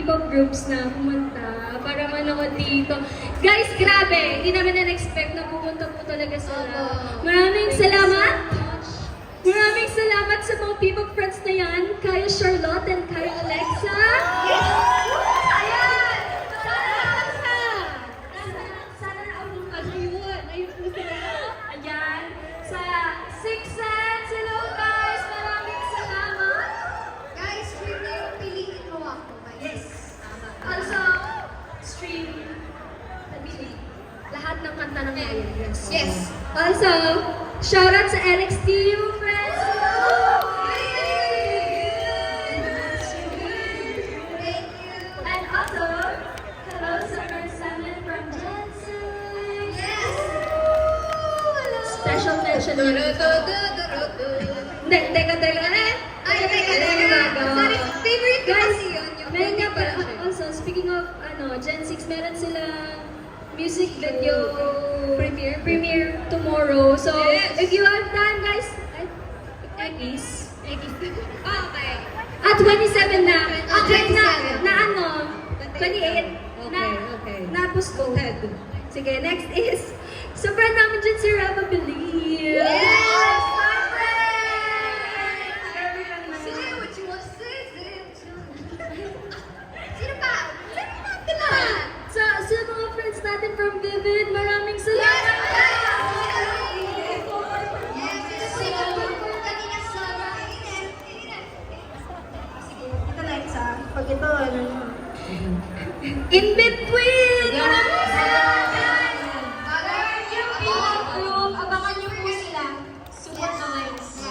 K-pop groups na pumunta para manood dito. Guys, grabe! Hindi namin na-expect na pumunta po talaga sila. Maraming salamat! Maraming salamat sa mga P-pop friends na yan. Kaya Charlotte and kaya Alexa. Ayan! Sana ayun. Ayun po sila. Ayan. Sa Six Sense, hello guys! Maraming salamat. Guys, stream na yung piliin mo ako. Yes. Also, stream. Nabili. Lahat ng kanta ng kaya. Yes. Yes. Also, shout out sa NXTU friends. Thank you. And also, hello sa Marcellin from Jensen. Yes. Special mention. Hindi, teka. Ay, teka. Sorry, favorite ko kasi yun. Yung Meron nga pala pala, also, speaking of Gen 6, meron silang music video premiere tomorrow. So, Yes. if you have time, guys, Eggies. Okay. 27 na. Ah, 27. 27. Na ano? 28. Okay. Na-postpone. Sige, next is, sa friend namin dyan si Rava Believe. Yes! Say Say what you want to say. Sino pa? Sa mga friends natin from Vivid, maraming salamat. Ito Lexa, pag ito, ano yun? In Between! Maraming salamat! Abangan niyo po sila. Super nice.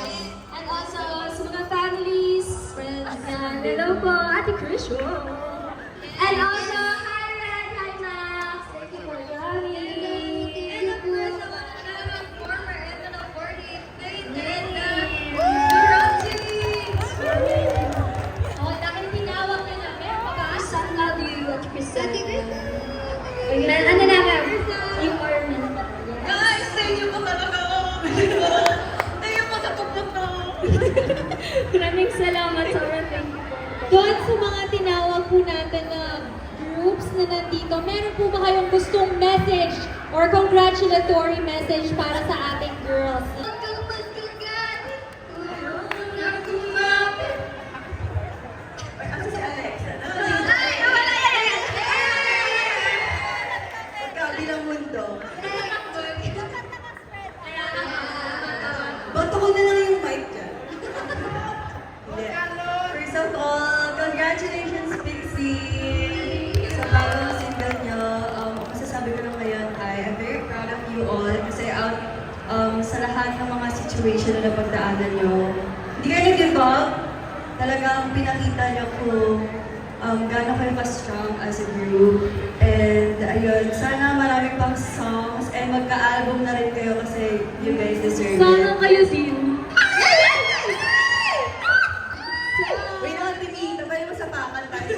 And also, sa mga families, friends, yan. Hello po, Ate Krisho. And also, hi Red, hi Max. Thank you for coming. Oh, dahil tinawag na namin, pag-aasan love you at present. Ano na nga? You are Guys, thank you po talaga. Thank you po sa pagpunta. Maraming salamat. Sobrang thank you po. Doon sa mga tinawag po natin na groups na nandito, meron po ba kayong gustong message or congratulatory message para sa ating girls? Ano si Alexa? Magkabilang mundo. Bato ko na lang yung mic dyan. Hindi. First of all, congratulations, Pixie! Sa bagong single nyo. Masasabi ko lang ngayon ay I'm very proud of you all kasi sa lahat ng mga situation na napagdaanan nyo, hindi kayo nag-give up. Talagang pinakita nyo kung gaano kayo ka-strong as a group. And ayun, sana marami pang songs and magka-album na rin kayo kasi you guys deserve it. Sana kayo din. Wait lang, Timmy. Tabay mo sa pakal tayo.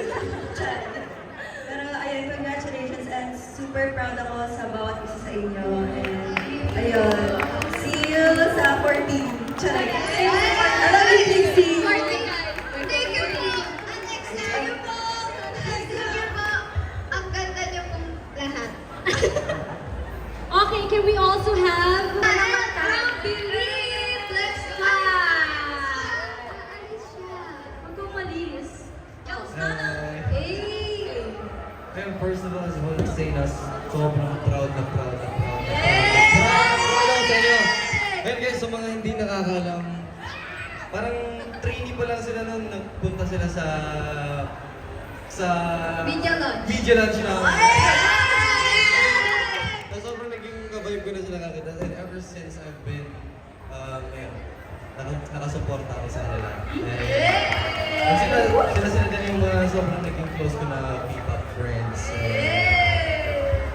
Pero ayun, congratulations and super proud ako sa bawat isa sa inyo. And ayun, see you sa 14. Charay. I love you, Pixie. Thank you po. Next time po. Thank you po. Ang ganda niyo pong lahat. Okay, can we also have... Believe, let's go. Huwag kong malis. And first of all, I just want to say na sobrang proud na proud. Yes! Maraming sa inyo. And guys, sa mga hindi nakakaalam, parang trainee pa lang sila nung nagpunta sila sa Video launch. video launch namin. So, sobrang naging ka-vibe ko na sila kagad. And ever since I've been, ngayon, nakasuporta ako sa kanila. And sila din yung mga sobrang naging close ko na P-pop friends.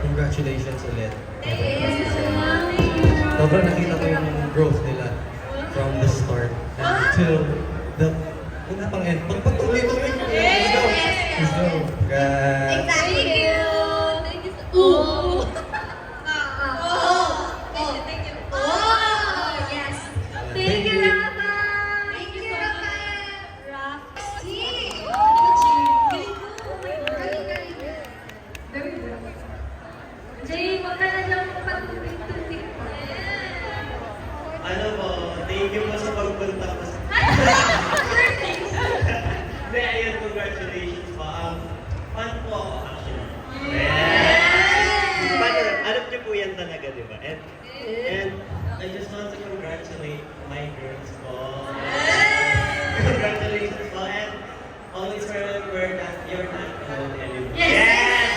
Congratulations ulit. Sobrang nakita ko yung growth nila from the start until the pang-end. Pagpatuloy-tuloy. Let's go. Let's go. Guys. Thank you. Thank you so much. Thank you. Yes. Thank you, Rafa. Thank you, Rafael. Rafa. See? Galing ko. Oh my talaga, di ba? And I just want to congratulate my girls po. Congratulations po, and always remember that you're not alone anymore. Yes!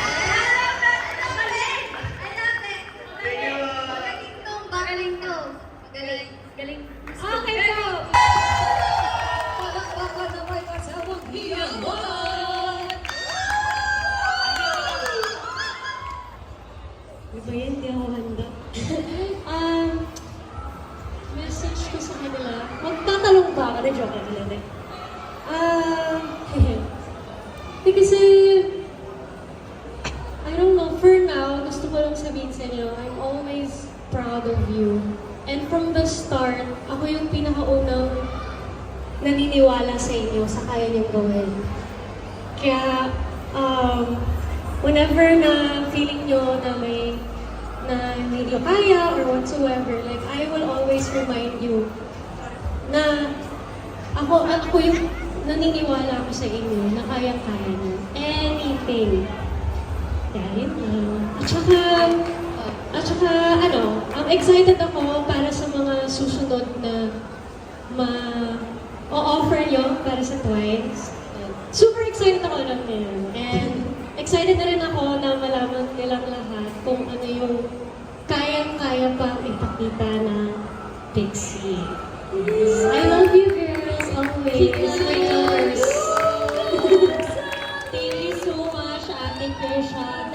Thank you! Magaling to. Magaling. Galing. Okay po! Palakpakan naman kasawang hiyawan! Di ba yan? Di ako handa. Message ko sa kanila. Magtatalong ba ako? Na-joke ako lang eh. Kasi, I don't know, for now, gusto ko lang sabihin sa inyo, I'm always proud of you. And from the start, ako yung pinakaunang naniniwala sa inyo sa kaya niyong gawin. Kaya, whenever na feeling nyo na hindi nyo kaya or whatsoever, like, I will always remind you na ako yung naniniwala ko sa inyo na kayang-kaya nyo. Anything. Dahil At saka, excited ako para sa mga susunod na ma-offer nyo para sa Twice. Super excited ako lang nila. And excited na rin ako na malaman nilang lahat kung ano yung kayang-kaya pang ipakita ng Pixie. I love you girls always. My girls. Thank you so much, Ate Krisha.